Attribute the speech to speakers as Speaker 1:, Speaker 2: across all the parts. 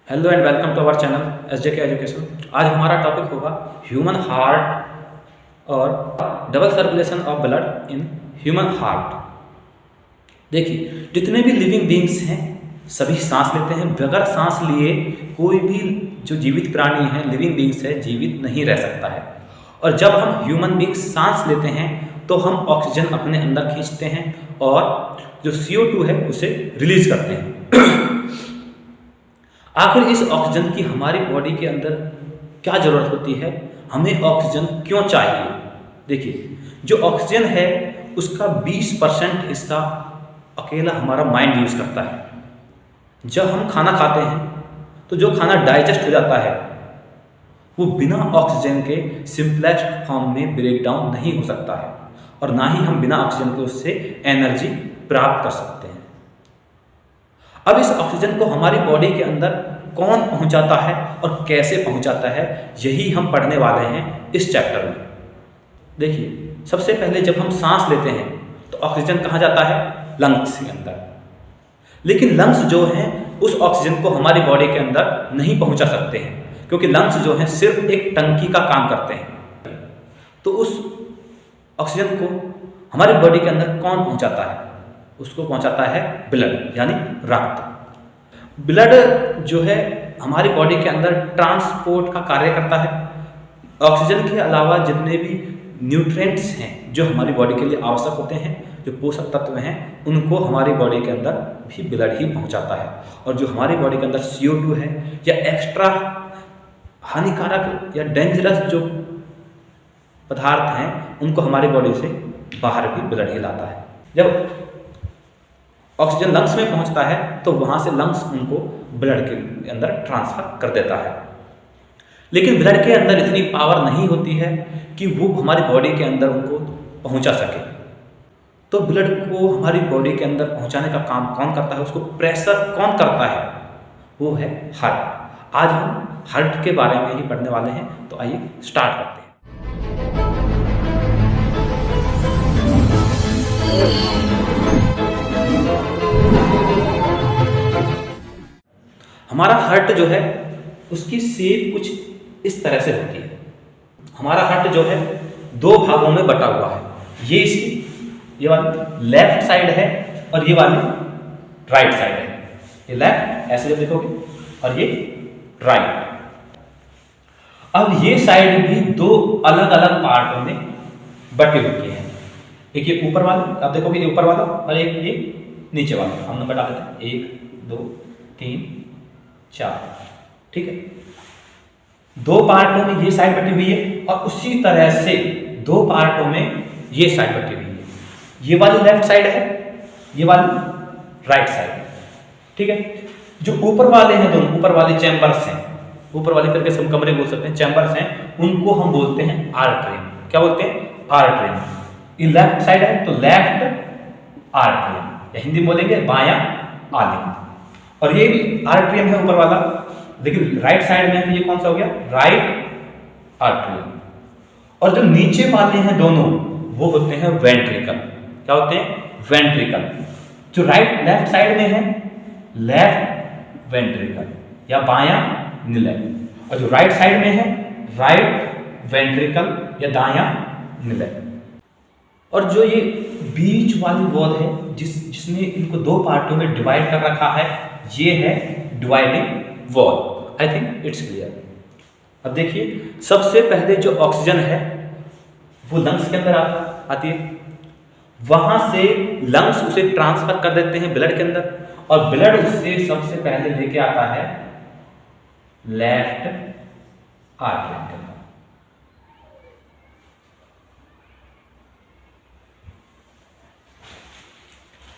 Speaker 1: Hello and welcome to our channel SJK education. आज हमारा topic होगा ह्यूमन हार्ट और double circulation of blood in human heart. देखिए, जितने भी लिविंग बींग्स हैं सभी सांस लेते हैं। बगैर सांस लिए कोई भी जो जीवित प्राणी है, लिविंग बींग्स है, जीवित नहीं रह सकता है। और जब हम ह्यूमन बींग्स सांस लेते हैं तो हम ऑक्सीजन अपने अंदर खींचते हैं और जो CO2 है उसे रिलीज करते हैं। आखिर इस ऑक्सीजन की हमारी बॉडी के अंदर क्या ज़रूरत होती है, हमें ऑक्सीजन क्यों चाहिए? देखिए, जो ऑक्सीजन है उसका 20% हिस्सा अकेला हमारा माइंड यूज़ करता है। जब हम खाना खाते हैं तो जो खाना डाइजेस्ट हो जाता है वो बिना ऑक्सीजन के सिंपलेस्ट फॉर्म में ब्रेक डाउन नहीं हो सकता है, और ना ही हम बिना ऑक्सीजन के उससे एनर्जी प्राप्त कर सकते हैं। अब इस ऑक्सीजन को हमारी बॉडी के अंदर कौन पहुंचाता है और कैसे पहुंचाता है, यही हम पढ़ने वाले हैं इस चैप्टर में। देखिए, सबसे पहले जब हम सांस लेते हैं तो ऑक्सीजन कहाँ जाता है? लंग्स के अंदर। लेकिन लंग्स जो हैं उस ऑक्सीजन को हमारी बॉडी के अंदर नहीं पहुंचा सकते हैं, क्योंकि लंग्स जो हैं सिर्फ एक टंकी का काम करते हैं। तो उस ऑक्सीजन को हमारी बॉडी के अंदर कौन पहुंचाता है? उसको पहुंचाता है ब्लड, यानी रक्त। ब्लड जो है हमारी बॉडी के अंदर ट्रांसपोर्ट का कार्य करता है। ऑक्सीजन के अलावा जितने भी न्यूट्रिएंट्स हैं जो हमारी बॉडी के लिए आवश्यक होते हैं, जो पोषक तत्व हैं, उनको हमारी बॉडी के अंदर भी ब्लड ही पहुंचाता है। और जो हमारी बॉडी के अंदर CO2 है या एक्स्ट्रा हानिकारक या डेंजरस जो पदार्थ हैं, उनको हमारी बॉडी से बाहर भी ब्लड ही लाता है। जब ऑक्सीजन लंग्स में पहुंचता है तो वहां से लंग्स उनको ब्लड के अंदर ट्रांसफर कर देता है। लेकिन ब्लड के अंदर इतनी पावर नहीं होती है कि वो हमारी बॉडी के अंदर उनको पहुंचा सके। तो ब्लड को हमारी बॉडी के अंदर पहुंचाने का काम कौन करता है, उसको प्रेशर कौन करता है? वो है हार्ट। आज हम हार्ट के बारे में ही पढ़ने वाले हैं, तो आइए स्टार्ट करते हैं। हमारा हार्ट जो है उसकी शेप कुछ इस तरह से होती है। हमारा हार्ट जो है दो भागों में बटा हुआ है। ये इसकी ये वाली लेफ्ट साइड है और ये वाली राइट साइड है। ये लेफ्ट ऐसे जब देखोगे और ये राइट। अब ये साइड भी दो अलग अलग पार्टों में बटी हुई है। एक ये ऊपर वाला, आप देखोगे ये ऊपर वाला, और एक ये नीचे वाला। हम नंबर डाल देते हैं 1 2 3 4। ठीक है, दो पार्टों में ये साइड बटी हुई है और उसी तरह से दो पार्टों में ये साइड बटी हुई है। ये वाली लेफ्ट साइड है, ये वाली राइट साइड है। ठीक है, जो ऊपर वाले हैं, दोनों ऊपर वाले चैम्बर्स हैं, ऊपर वाले करके सब कमरे बोल सकते हैं, चैम्बर्स हैं, उनको हम बोलते हैं आर्टरी। क्या बोलते हैं? आर्टरी। ये लेफ्ट साइड है तो लेफ्ट आर्टरी, या हिंदी बोलेंगे बायां आलिंग। और ये भी आर्ट्रियम है ऊपर वाला, लेकिन राइट साइड में ये कौन सा हो गया? Right atrium. और जो नीचे वाले हैं दोनों, वो होते हैं वेंट्रिकल। क्या होते हैं? वेंट्रिकल। जो राइट लेफ्ट साइड में है लेफ्ट वेंट्रिकल या बायां निलय, और जो राइट साइड में है राइट वेंट्रिकल या दायां निलय। और जो ये बीच वाली वॉल है जिसने इनको दो पार्टों में डिवाइड कर रखा है, ये है dividing wall. I think it's clear. अब देखिए, सबसे पहले जो ऑक्सीजन है वो लंग्स के अंदर आती है। वहां से लंग्स उसे ट्रांसफर कर देते हैं ब्लड के अंदर, और ब्लड उससे सबसे पहले लेके आता है लेफ्ट आर्टरी के अंदर।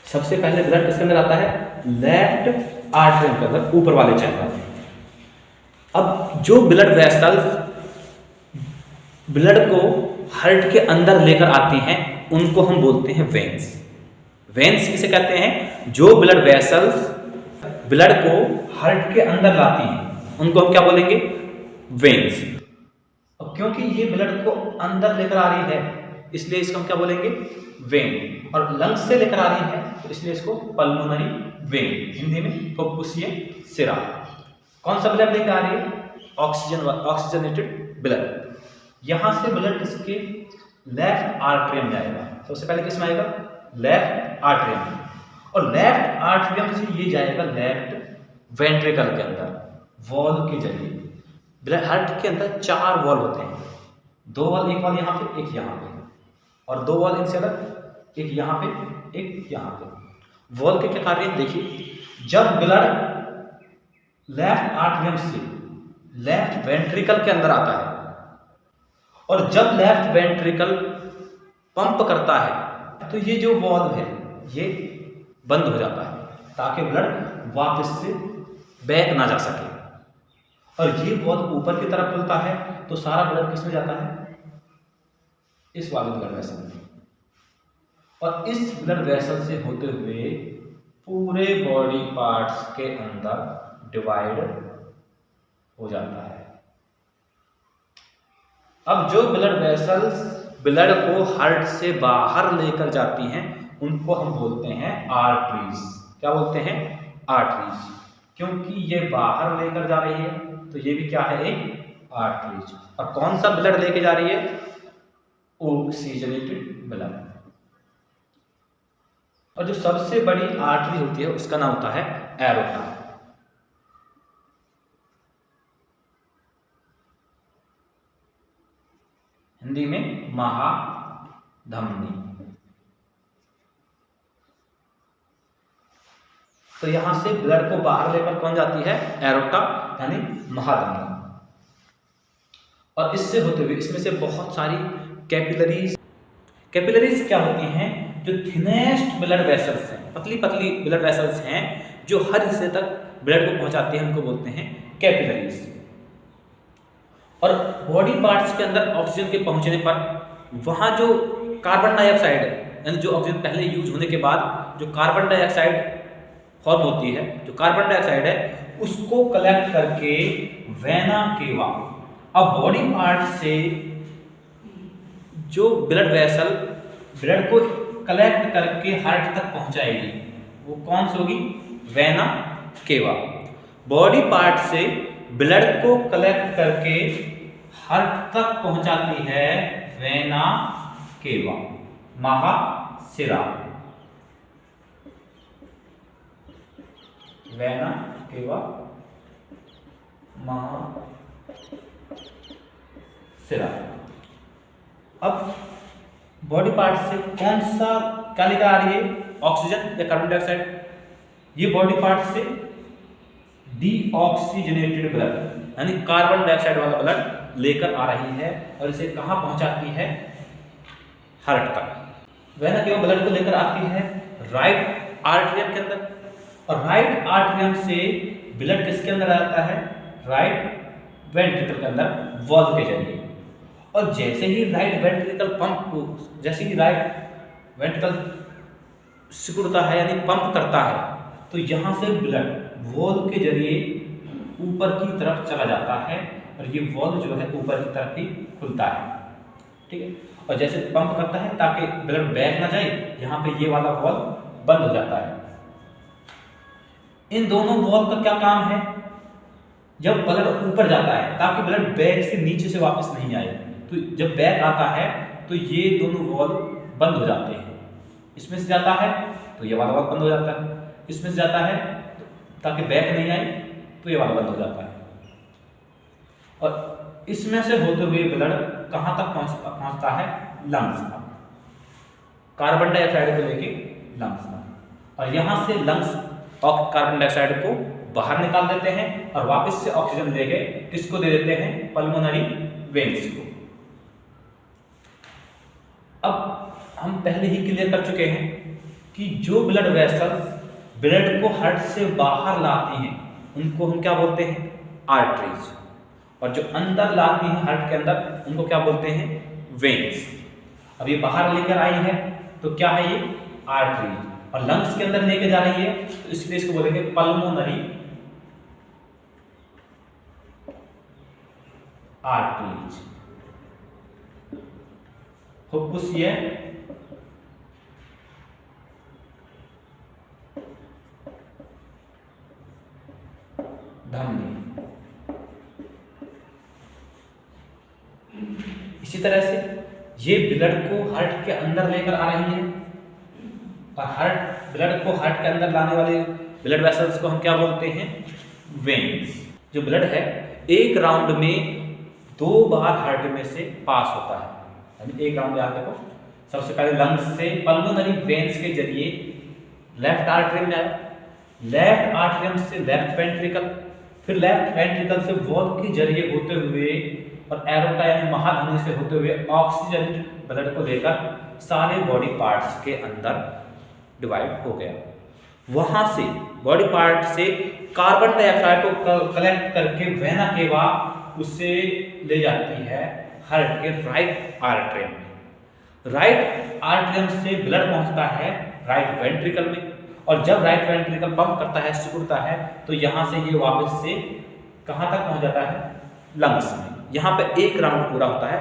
Speaker 1: सबसे पहले ब्लड किसके अंदर आता है? लेफ्ट आर्टरी के अंदर, ऊपर वाले चैम्बर में। अब जो ब्लड वेसल्स ब्लड को हार्ट के अंदर लेकर आती हैं, उनको हम बोलते हैं वेन्स। वेन्स किसे कहते हैं? जो ब्लड वेसल्स ब्लड को हार्ट के अंदर लाती हैं, उनको हम क्या बोलेंगे? वेन्स। अब क्योंकि ये ब्लड को अंदर लेकर आ रही है, इसलिए इसको हम क्या बोलेंगे? वेन। और लंग्स से लेकर आ रही है तो इसलिए इसको पल्मोनरी वेन, हिंदी में फुफ्फुसीय सिरा। कौन सा ब्लड लेकर आ रही है? Oxygenated blood. यहां से ब्लड इसके लेफ्ट आर्टरियम जाएगा। सबसे पहले किसमें आएगा? Left atrium. और लेफ्ट आर्टरियम से ये जाएगा लेफ्ट वेंट्रिकल के अंदर वॉल्व के जरिए। ब्लड हार्ट के अंदर 4 वॉल्व होते हैं, 2 वॉल्व, एक वॉल्व यहाँ पे, एक यहाँ पे, और 2 वॉल्व इनसे अलग, एक यहाँ पे, एक यहाँ पे। वॉल्व के क्या कार्य हैं देखिए। जब ब्लड लेफ्ट आर्टरियम से लेफ्ट वेंट्रिकल के अंदर आता है और जब लेफ्ट वेंट्रिकल पंप करता है तो ये जो वॉल्व है ये बंद हो जाता है ताकि ब्लड वापस से बैक ना जा सके। और ये वॉल्व ऊपर की तरफ खुलता है तो सारा ब्लड किसमें जाता है? इस वाले ब्लड वेसल में। और इस ब्लड वेसल से होते हुए पूरे बॉडी पार्ट्स के अंदर डिवाइड हो जाता है। अब जो ब्लड वेसल्स ब्लड को हार्ट से बाहर लेकर जाती हैं उनको हम बोलते हैं आर्टरीज। क्या बोलते हैं? आर्टरीज। क्योंकि ये बाहर लेकर जा रही है तो ये भी क्या है? एक आर्टरीज। और कौन सा ब्लड लेके जा रही है? Oxygenated blood. और जो सबसे बड़ी आर्टरी होती है उसका नाम होता है एरोटा। हिंदी में महाधमनी। तो यहां से ब्लड को बाहर लेकर कौन जाती है? एरोटा यानी महाधमनी। और इससे होते हुए इसमें से बहुत सारी कैपिलरीज। कैपिलरीज क्या होती हैं? जो थिनेस्ट ब्लड वेसल्स हैं, पतली पतली ब्लड वेसल्स हैं जो हर हिस्से तक ब्लड को पहुंचाती हैं, उनको बोलते हैं कैपिलरीज। और बॉडी पार्ट्स के अंदर ऑक्सीजन के पहुंचने पर वहां जो कार्बन डाइऑक्साइड है, यानी जो ऑक्सीजन पहले यूज होने के बाद जो कार्बन डाइऑक्साइड फॉर्म होती है, जो कार्बन डाइऑक्साइड है उसको कलेक्ट करके वेना केवा। अब बॉडी पार्ट से जो ब्लड वेसल ब्लड को कलेक्ट करके हार्ट तक पहुंचाएगी वो कौन सी होगी? Vena cava. बॉडी पार्ट से ब्लड को कलेक्ट करके हार्ट तक पहुंचाती है वेना केवा, महाशिरा। Vena cava, महाशिरा। अब बॉडी पार्ट से कौन सा क्या लेकर आ रही है? ऑक्सीजन या कार्बन डाइऑक्साइड? ये बॉडी पार्ट से डीऑक्सीजनेटेड ब्लड यानी कार्बन डाइऑक्साइड वाला ब्लड लेकर आ रही है और इसे कहां पहुंचाती है? हार्ट तक। वेना केवा ब्लड को लेकर आती है राइट आर्टरियम के अंदर और राइट आर्टरियम से ब्लड किसके अंदर आता है? राइट वेंट्रिकल के अंदर वॉल्व के जरिए। और जैसे ही राइट वेंट्रिकल पंप, जैसे ही राइट वेंट्रिकल सिकुड़ता है यानी पंप करता है तो यहाँ से ब्लड वॉल्व के जरिए ऊपर की तरफ चला जाता है और ये वॉल्व जो है ऊपर की तरफ ही खुलता है। ठीक है। और जैसे पंप करता है ताकि ब्लड बैक ना जाए, यहाँ पे ये वाला वॉल्व बंद हो जाता है। इन दोनों वॉल्व का क्या काम है? जब ब्लड ऊपर जाता है ताकि ब्लड बैक से नीचे से वापस नहीं आए, तो जब बैक आता है तो ये दोनों वॉल्व बंद हो जाते हैं। इसमें से जाता है तो ये वाला वॉल्व बंद हो जाता है, इसमें से जाता है ताकि बैक नहीं आए तो ये वाला बंद हो जाता है। और इसमें से होते हुए ब्लड कहां तक पहुंचता है? लंग्स तक, कार्बन डाइऑक्साइड को लेके लंग्स तक। और यहां से लंग्स कार्बन डाइऑक्साइड को बाहर निकाल देते हैं और वापस से ऑक्सीजन लेके किसको दे देते हैं? पल्मोनरी वेन्स को। अब हम पहले ही क्लियर कर चुके हैं कि जो ब्लड वेसल्स ब्लड को हार्ट से बाहर लाती हैं उनको हम क्या बोलते हैं? आर्टरीज। और जो अंदर लाती हैं हार्ट के अंदर उनको क्या बोलते हैं? वेन्स। अब ये बाहर लेकर आई है तो क्या है? ये आर्टरीज। और लंग्स के अंदर लेके जा रही है तो इसलिए इसको बोलेंगे पल्मोनरी आर्टरीज। फुफ्फुसीय धमनी। इसी तरह से ये ब्लड को हार्ट के अंदर लेकर आ रही है, और ब्लड को हार्ट के अंदर लाने वाले ब्लड वेसल्स को हम क्या बोलते हैं? वेन्स। जो ब्लड है एक राउंड में 2 बार हार्ट में से पास होता है, यानी एक राउंड में आप देखो, सबसे पहले लंग्स से पल्मोनरी वेन्स के जरिए लेफ्ट आर्टरियम में आया, लेफ्ट आर्टरियम से लेफ्ट वेंट्रिकल, फिर लेफ्ट वेंट्रिकल से वॉल्व के जरिए होते हुए और एरोटा यानी महाधमनी से होते हुए ऑक्सीजन ब्लड को लेकर सारे बॉडी पार्ट्स के अंदर डिवाइड हो गया। वहां से बॉडी पार्ट से कार्बन डाइऑक्साइड को कलेक्ट करके वेना केवा उसे ले जाती है हार्ट के राइट आर्टरियम में। राइट आर्टरियम से ब्लड पहुंचता है राइट वेंट्रिकल में, और जब राइट वेंट्रिकल पंप करता है, सिकुड़ता है, तो यहां से ये वापस से कहां तक पहुंच जाता है? लंग्स में। यहाँ पे एक राउंड पूरा होता है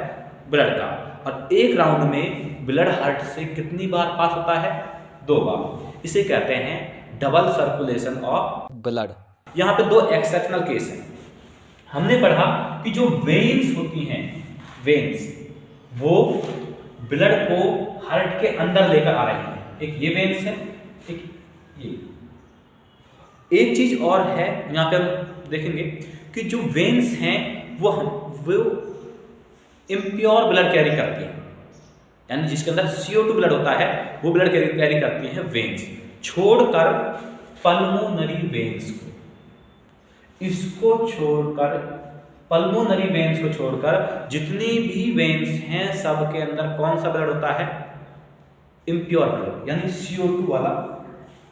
Speaker 1: ब्लड का, और एक राउंड में ब्लड हार्ट से कितनी बार पास होता है? 2 बार। इसे कहते हैं डबल सर्कुलेशन ऑफ ब्लड। यहाँ पे 2 एक्सेप्शनल केस हैं। हमने पढ़ा कि जो वेन्स होती हैं, वेन्स वो ब्लड को हार्ट के अंदर लेकर आ रही है। एक ये वेन्स है, एक ये। एक चीज और है, यहाँ पे हम देखेंगे कि जो वेन्स हैं वो इम्प्योर ब्लड कैरी करती है, यानी जिसके अंदर CO2 ब्लड होता है वो ब्लड कैरी करती है वेन्स, छोड़कर पल्मोनरी वेन्स को। इसको छोड़कर पल्मोनरी वेन्स को छोड़कर जितनी भी वेन्स हैं सब के अंदर कौन सा ब्लड होता है? इम्प्योर ब्लड, यानी CO2 वाला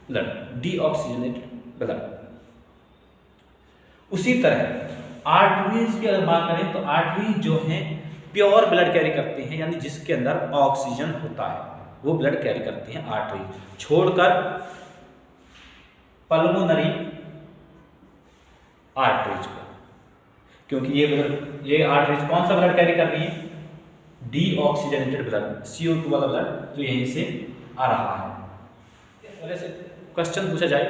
Speaker 1: ब्लड, डीऑक्सीजनेटेड ब्लड। उसी तरह आर्टरीज की अगर बात करें तो आर्टरीज जो हैं प्योर ब्लड कैरी करती हैं, यानी जिसके अंदर ऑक्सीजन होता है वो ब्लड कैरी करती हैं आर्टरीज, छोड़कर पल्मोनरी आर्टरीज को। क्योंकि ये आर्टरीज कौन सा ब्लड कैरी कर रही है? डीऑक्सीजनेटेड ब्लड, CO2 वाला ब्लड जो यहीं से आ रहा है। वैसे क्वेश्चन पूछा जाए,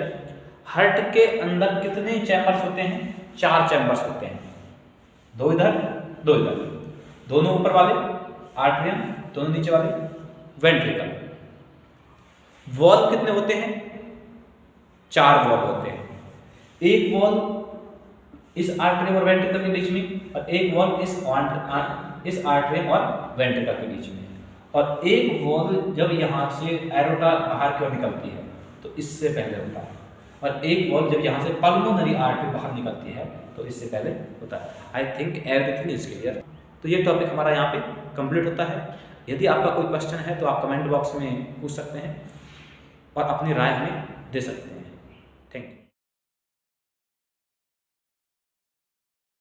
Speaker 1: हार्ट के अंदर कितने चैम्बर्स होते हैं? 4 चैम्बर्स होते हैं, 2 इधर 2 इधर, दोनों ऊपर वाले आर्टरियम, दोनों नीचे वाले वेंट्रिकल। वॉल्व कितने होते हैं? 4 वॉल्व होते हैं। एक वॉल्व इस आर्टरियम और वेंट्रिकल के बीच में, और एक वॉल्व इस आर्टरियम और वेंट्रिकल के बीच में, और एक वॉल्व जब यहाँ से एरोटा बाहर की ओर निकलती है तो इससे पहले होता है, और एक वॉल्व जब यहाँ से पल्मोनरी आर्टरी बाहर निकलती है तो इससे पहले होता है। I think everything is clear. तो ये टॉपिक हमारा यहाँ पे कंप्लीट होता है। यदि आपका कोई क्वेश्चन है तो आप कमेंट बॉक्स में पूछ सकते हैं और अपनी राय हमें दे सकते हैं। Thank you.